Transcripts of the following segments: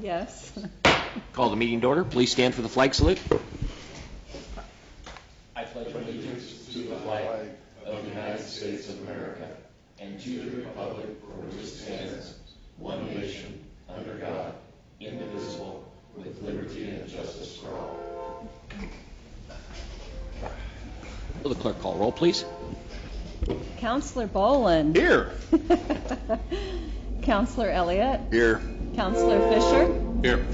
Yes. Call the meeting to order. Please stand for the flag salute. I pledge allegiance to the flag of the United States of America and to the republic for which it stands, one nation, under God, indivisible, with liberty and justice for all. Will the clerk call roll, please? Counselor Boland. Here. Counselor Elliott. Here. Counselor Fisher. Here.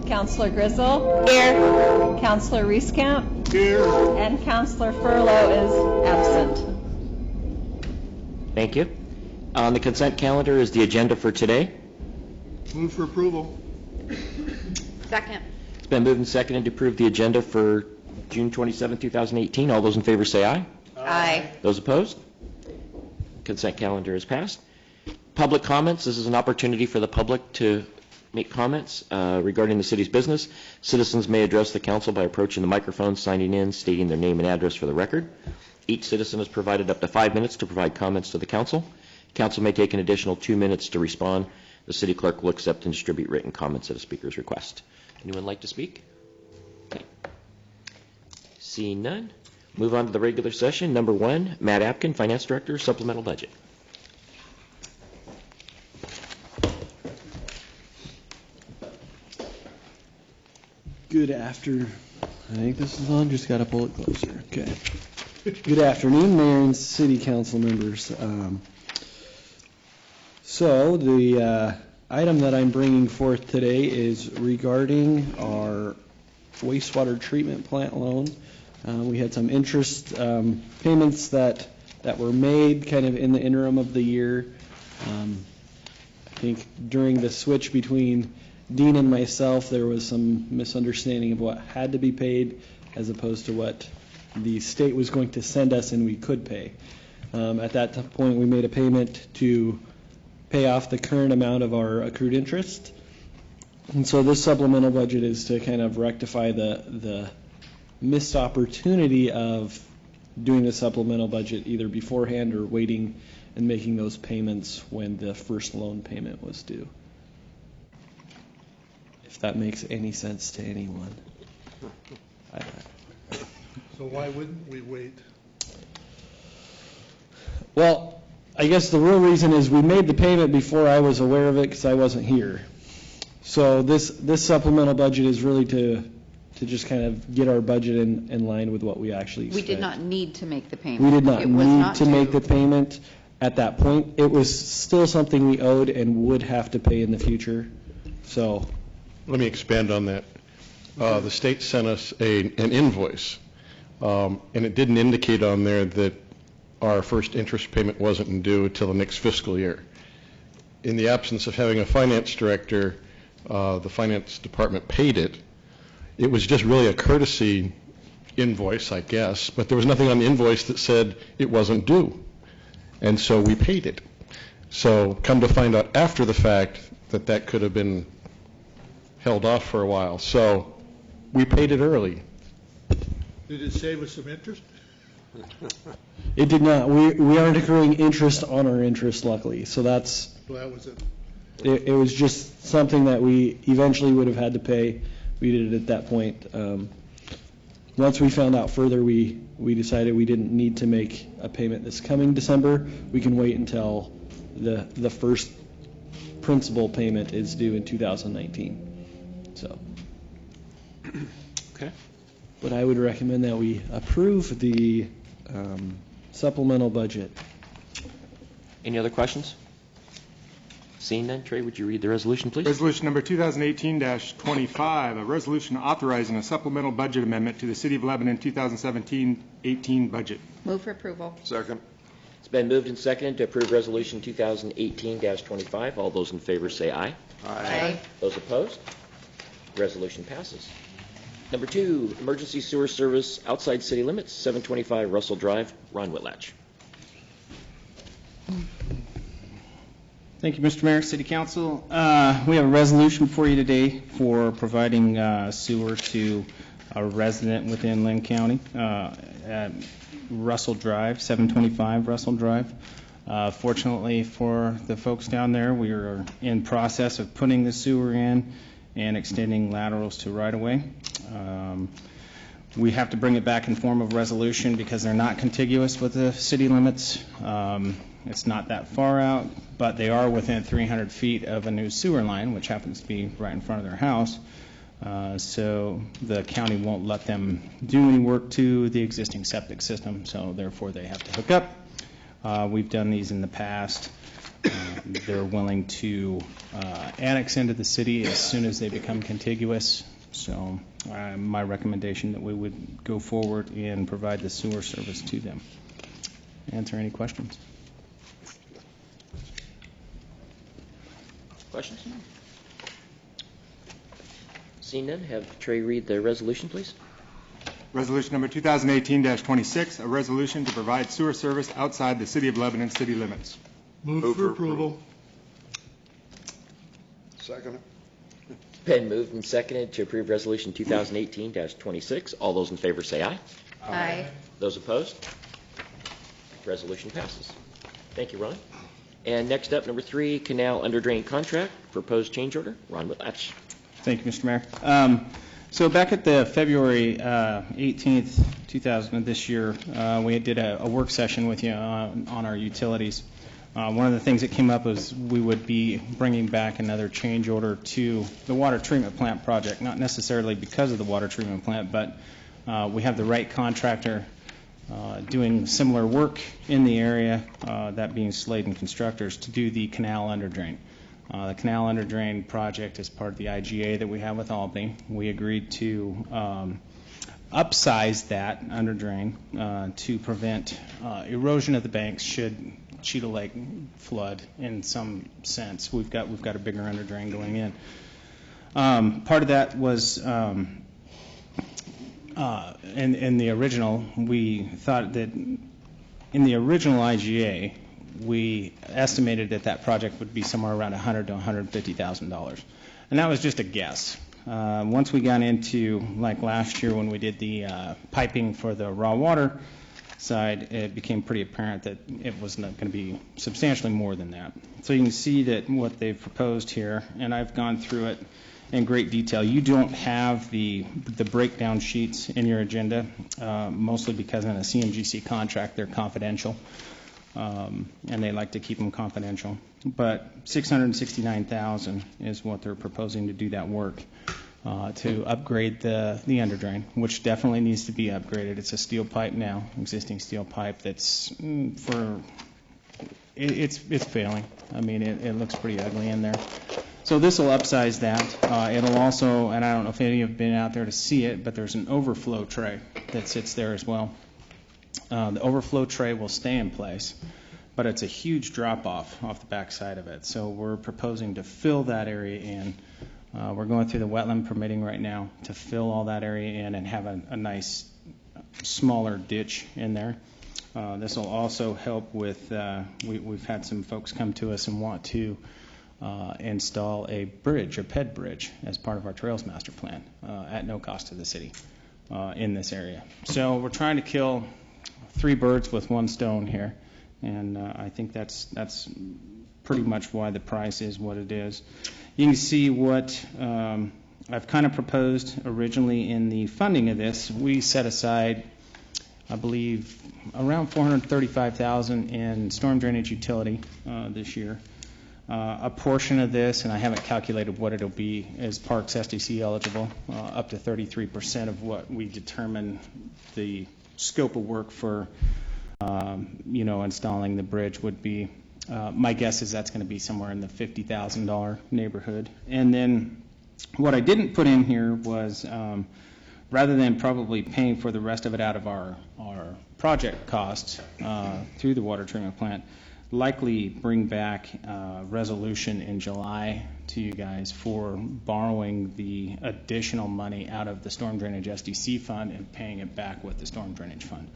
Counselor Grizzle. Here. Counselor Rieskamp. Here. And Counselor Furlow is absent. Thank you. On the consent calendar is the agenda for today. Move for approval. Second. It's been moved and seconded to approve the agenda for June 27, 2018. All those in favor say aye. Aye. Those opposed? Consent calendar is passed. Public comments. This is an opportunity for the public to make comments regarding the city's business. Citizens may address the council by approaching the microphone, signing in, stating their name and address for the record. Each citizen is provided up to 5 minutes to provide comments to the council. Council may take an additional 2 minutes to respond. The city clerk will accept and distribute written comments at a speaker's request. Anyone like to speak? Okay. Seeing none, move on to the regular session. Number 1, Matt Apkin, Finance Director, Supplemental Budget. Good after. I think this is on. Just got to pull it closer. Okay. Good afternoon, Mayor and City Council members. So the item that I'm bringing forth today is regarding our wastewater treatment plant loan. We had some interest payments that were made kind of in the interim of the year. I think during the switch between Dean and myself, there was some misunderstanding of what had to be paid as opposed to what the state was going to send us and we could pay. At that point, we made a payment to pay off the current amount of our accrued interest. And so this supplemental budget is to kind of rectify the missed opportunity of doing the supplemental budget either beforehand or waiting and making those payments when the first loan payment was due. If that makes any sense to anyone. So why wouldn't we wait? Well, I guess the real reason is we made the payment before I was aware of it because I wasn't here. So this supplemental budget is really to just kind of get our budget in line with what we actually expect. We did not need to make the payment. We did not It was need not to make due. the payment at that point. It was still something we owed and would have to pay in the future. So Let me expand on that. The state sent us an invoice, and it didn't indicate on there that our first interest payment wasn't due until the next fiscal year. In the absence of having a finance director, the finance department paid it. It was just really a courtesy invoice, I guess, but there was nothing on the invoice that said it wasn't due. And so we paid it. So come to find out after the fact that could have been held off for a while. So we paid it early. Did it save us some interest? it did not. We aren't accruing interest on our interest, luckily. So that's. So that was it. It was just something that we eventually would have had to pay. We did it at that point. Once we found out further, we decided we didn't need to make a payment this coming December. We can wait until the first principal payment is due in 2019. So. Okay. But I would recommend that we approve the supplemental budget. Any other questions? Seeing none, Trey, would you read the resolution, please? Resolution number 2018-25, a resolution authorizing a supplemental budget amendment to the City of Lebanon 2017-18 budget. Move for approval. Second. It's been moved and seconded to approve Resolution 2018-25. All those in favor say aye. Aye. Those opposed? Resolution passes. Number 2, Emergency Sewer Service outside city limits, 725 Russell Drive, Ron Whitlatch. Thank you, Mr. Mayor, City Council. We have a resolution for you today for providing sewer to a resident within Lynn County at Russell Drive, 725 Russell Drive. Fortunately for the folks down there, we are in process of putting the sewer in and extending laterals to right-of-way. We have to bring it back in form of resolution because they're not contiguous with the city limits. It's not that far out, but they are within 300 feet of a new sewer line, which happens to be right in front of their house. So the county won't let them do any work to the existing septic system, so therefore they have to hook up. We've done these in the past. They're willing to annex into the city as soon as they become contiguous. So my recommendation that we would go forward and provide the sewer service to them. Answer any questions? Questions? Seeing none, have Trey read the resolution, please. Resolution number 2018-26, a resolution to provide sewer service outside the City of Lebanon city limits. Move for approval. Second. Been moved and seconded to approve Resolution 2018-26. All those in favor say aye. Aye. Those opposed? Resolution passes. Thank you, Ron. And next up, number 3, Canal Underdrain Contract, proposed change order. Ron Whitlatch. Thank you, Mr. Mayor. So back at the February 18th, 2000 of this year, we did a work session with you on our utilities. One of the things that came up was we would be bringing back another change order to the water treatment plant project, not necessarily because of the water treatment plant, but we have the right contractor doing similar work in the area, that being Slade and Constructors, to do the canal underdrain. The canal underdrain project is part of the IGA that we have with Albany. We agreed to upsize that underdrain to prevent erosion of the banks should Cheetah Lake flood in some sense. We've got a bigger underdrain going in. Part of that was in the original, we thought that in the original IGA, we estimated that project would be somewhere around $100,000 to $150,000, and that was just a guess. Once we got into, like last year when we did the piping for the raw water side, it became pretty apparent that it was not going to be substantially more than that. So you can see that what they've proposed here, and I've gone through it in great detail. You don't have the breakdown sheets in your agenda, mostly because in a CMGC contract they're confidential, and they like to keep them confidential. But $669,000 is what they're proposing to do that work. To upgrade the underdrain, which definitely needs to be upgraded. It's a steel pipe now, existing steel pipe that's it's failing. I mean, it looks pretty ugly in there. So this will upsize that. It'll also, and I don't know if any of you have been out there to see it, but there's an overflow tray that sits there as well. The overflow tray will stay in place, but it's a huge drop off the back side of it. So we're proposing to fill that area in. We're going through the wetland permitting right now to fill all that area in and have a nice smaller ditch in there. This will also help with, we've had some folks come to us and want to install a bridge, a PED bridge, as part of our Trails Master Plan at no cost to the city in this area. So we're trying to kill 3 birds with 1 stone here, and I think that's pretty much why the price is what it is. You can see what I've kind of proposed originally in the funding of this. We set aside, I believe, around $435,000 in storm drainage utility this year. A portion of this, and I haven't calculated what it'll be, is Parks SDC eligible, up to 33% of what we determine the scope of work for, installing the bridge would be. My guess is that's going to be somewhere in the $50,000 neighborhood. And then what I didn't put in here was, rather than probably paying for the rest of it out of our project costs through the water treatment plant, likely bring back a resolution in July to you guys for borrowing the additional money out of the storm drainage SDC fund and paying it back with the storm drainage fund.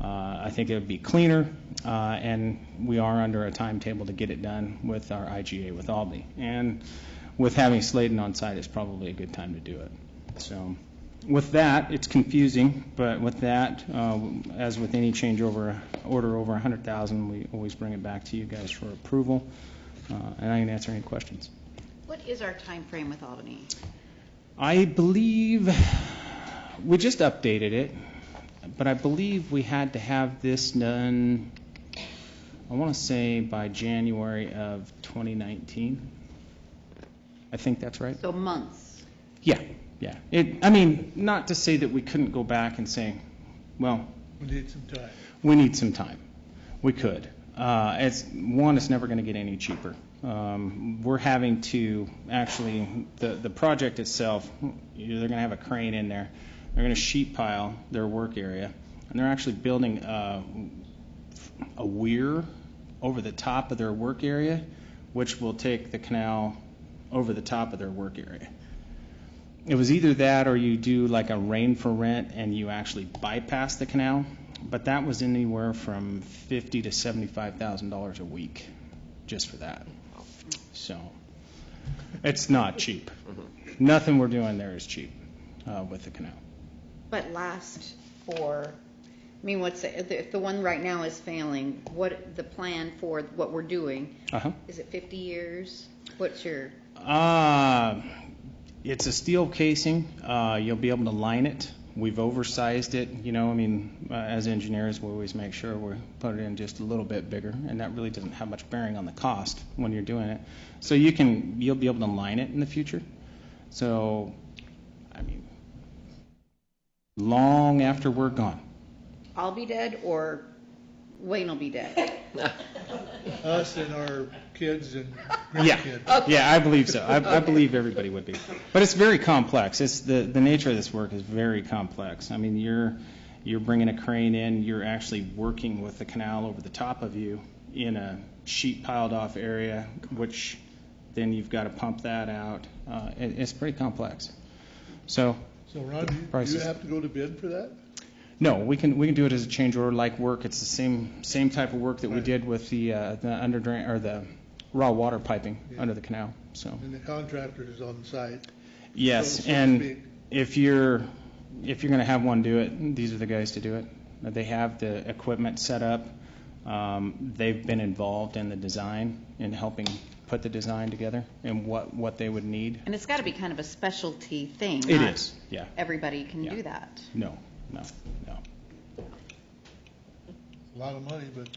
I think it would be cleaner, and we are under a timetable to get it done with our IGA with Albany. And with having Sladen on site, it's probably a good time to do it. So With that, it's confusing, but with that, as with any change order over 100,000, we always bring it back to you guys for approval, and I can answer any questions. What is our time frame with Albany? I believe we just updated it, but I believe we had to have this done, I want to say by January of 2019. I think that's right. So months. Yeah. I mean, not to say that we couldn't go back and say, well, We need some time. we need some time. We could. It's never going to get any cheaper. We're having to actually, the project itself, they're going to have a crane in there. They're going to sheet pile their work area, and they're actually building a weir over the top of their work area, which will take the canal over the top of their work area. It was either that or you do like a rain for rent and you actually bypass the canal, but that was anywhere from $50,000 to $75,000 a week just for that. So it's not cheap. Nothing we're doing there is cheap with the canal. But last for, I mean, if the one right now is failing, what the plan for what we're doing? Is it 50 years? What's your? It's a steel casing. You'll be able to line it. We've oversized it. As engineers, we always make sure we put it in just a little bit bigger, and that really doesn't have much bearing on the cost when you're doing it. So you'll be able to line it in the future. So, I mean, long after we're gone. I'll be dead or Wayne will be dead. Us and our kids and Yeah, grandkids. yeah, I believe so. I believe everybody would be. But it's very complex. It's the nature of this work is very complex. I mean, you're bringing a crane in. You're actually working with the canal over the top of you in a sheet piled off area, which then you've got to pump that out. It's pretty complex. So Ron, do you prices. have to go to bid for that? No, we can do it as a change order like work. It's the same type of work that we did with the under drain or the raw water piping under the canal. So And the contractor is on site. yes, so to and speak. if you're going to have one do it, these are the guys to do it. They have the equipment set up. They've been involved in the design in helping put the design together and what they would need. And it's got to be kind of a specialty thing. It not is, yeah. Everybody can Yeah. do that. No. A lot of money, but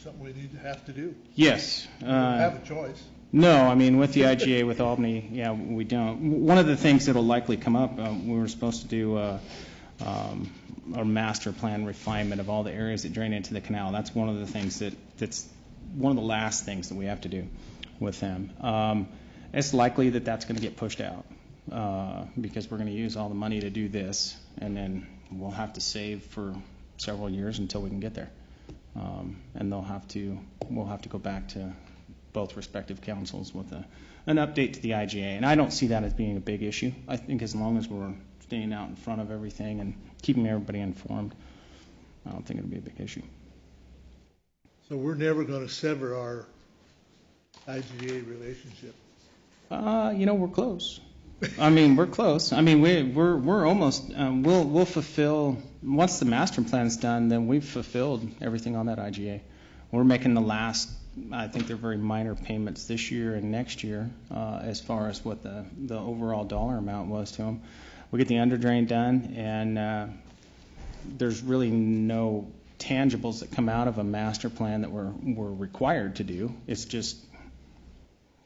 something we have to do. Yes. We don't have a choice. No, I mean, with the IGA, with Albany, yeah, we don't. One of the things that'll likely come up, we were supposed to do a master plan refinement of all the areas that drain into the canal. That's one of the things that's one of the last things that we have to do with them. It's likely that that's going to get pushed out because we're going to use all the money to do this, and then we'll have to save for several years until we can get there. And we'll have to go back to both respective councils with an update to the IGA. And I don't see that as being a big issue. I think as long as we're staying out in front of everything and keeping everybody informed, I don't think it'll be a big issue. So we're never going to sever our IGA relationship. We're close. I mean, we're close. I mean, we're almost. We'll fulfill once the master plan's done. Then we've fulfilled everything on that IGA. We're making the last. I think they're very minor payments this year and next year, as far as what the overall dollar amount was to them. We get the underdrain done, and there's really no tangibles that come out of a master plan that we're required to do. It's just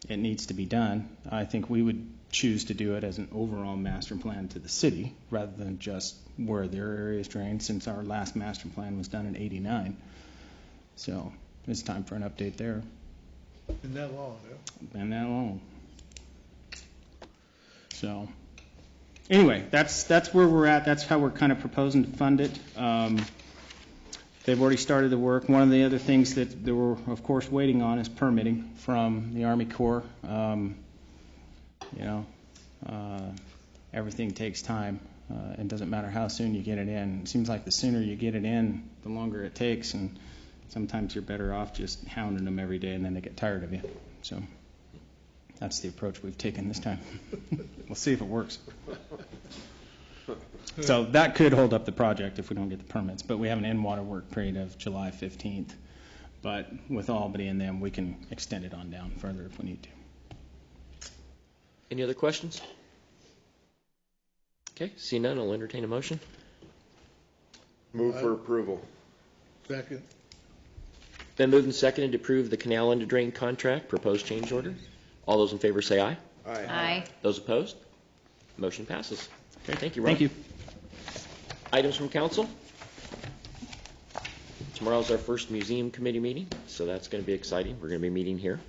it needs to be done. I think we would choose to do it as an overall master plan to the city rather than just where their areas drain, since our last master plan was done in '89. So it's time for an update there. Been that long, yeah? Been that long. So anyway, that's where we're at. That's how we're kind of proposing to fund it. They've already started the work. One of the other things that they were, of course, waiting on is permitting from the Army Corps. Everything takes time. It doesn't matter how soon you get it in. It seems like the sooner you get it in, the longer it takes, and sometimes you're better off just hounding them every day, and then they get tired of you. So that's the approach we've taken this time. We'll see if it works. So that could hold up the project if we don't get the permits, but we have an in-water work period of July 15th. But with Albany and them, we can extend it on down further if we need to. Any other questions? Okay, see none, I'll entertain a motion. Move for approval. Second. Then moved and seconded to approve the canal under drain contract, proposed change order. All those in favor say aye. Aye. Those opposed? Motion passes. Okay, thank you, Ron. Thank you. Items from council? Tomorrow's our first museum committee meeting, so that's going to be exciting. We're going to be meeting here.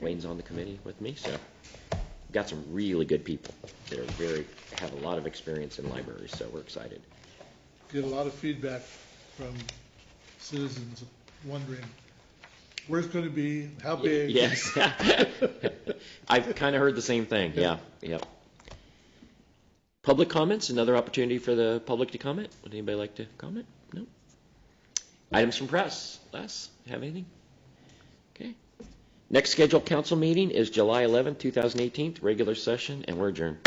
Wayne's on the committee with me, so we've got some really good people that are have a lot of experience in libraries, so we're excited. Get a lot of feedback from citizens wondering where's it going to be, how big. Yes. I've kind of heard the same thing. Yeah. Public comments, another opportunity for the public to comment. Would anybody like to comment? No? Items from press. Les, have anything? Okay. Next scheduled council meeting is July 11th, 2018, regular session, and we're adjourned.